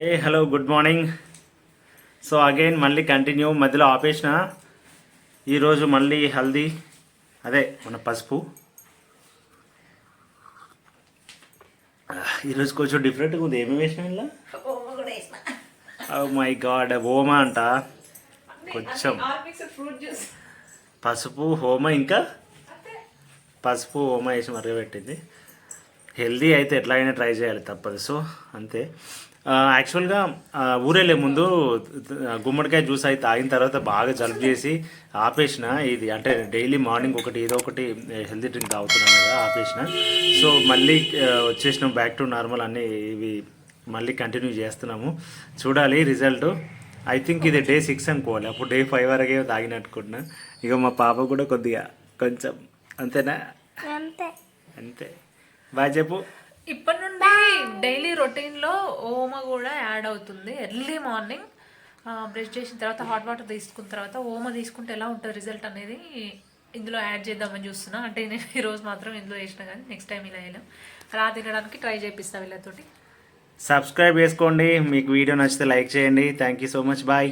ఏ hello good morning. So again మళ్ళీ continue మధ్యలో ఆపేసిన. ఈరోజు మళ్ళీ హల్దీ, అదే మన పసుపు. ఈరోజు కొంచెం డిఫరెంట్గా ఉంది. ఏమేమి వేసినా ఇలా? ఓ మై గాడ్, ఓమా అంట, కొంచెం పసుపు హోమ, ఇంకా పసుపు హోమ వేసి మరగబెట్టింది. హెల్దీ అయితే ఎట్లాగైనా ట్రై చేయాలి, తప్పదు. సో అంతే. యాక్చువల్గా ఊరెళ్ళే ముందు గుమ్మడికాయ జ్యూస్ అయితే తాగిన తర్వాత బాగా జలుబు చేసి ఆపేసిన. ఇది అంటే డైలీ మార్నింగ్ ఒకటి ఏదో ఒకటి హెల్తీ డ్రింక్ తాగుతున్నాను కదా, ఆపేసిన. సో మళ్ళీ వచ్చేసినాం బ్యాక్ టు నార్మల్. అన్నీ ఇవి మళ్ళీ కంటిన్యూ చేస్తున్నాము. చూడాలి రిజల్ట్. ఐ థింక్ ఇది డే 6 అనుకోవాలి. అప్పుడు డే 5 వరకే తాగినట్టుకున్నా. ఇక మా పాప కూడా కొద్దిగా కొంచెం అంతేనా, అంతే అంతే. బాయ్ చెప్పు. ఇప్పటి నుండి డైలీ రొటీన్లో ఓమ కూడా యాడ్ అవుతుంది. ఎర్లీ మార్నింగ్ బ్రష్ చేసిన తర్వాత హాట్ వాటర్ తీసుకున్న తర్వాత ఓమ తీసుకుంటే ఎలా ఉంటుంది రిజల్ట్ అనేది ఇందులో యాడ్ చేద్దామని చూస్తున్నా. అంటే నేను ఈరోజు మాత్రం ఇందులో వేసిన, కానీ నెక్స్ట్ టైం ఇలా వేయలేం. అలా తినడానికి ట్రై చేపిస్తా వీళ్ళతోటి. సబ్స్క్రైబ్ చేసుకోండి. మీకు వీడియో నచ్చితే లైక్ చేయండి. Thank you so much. Bye.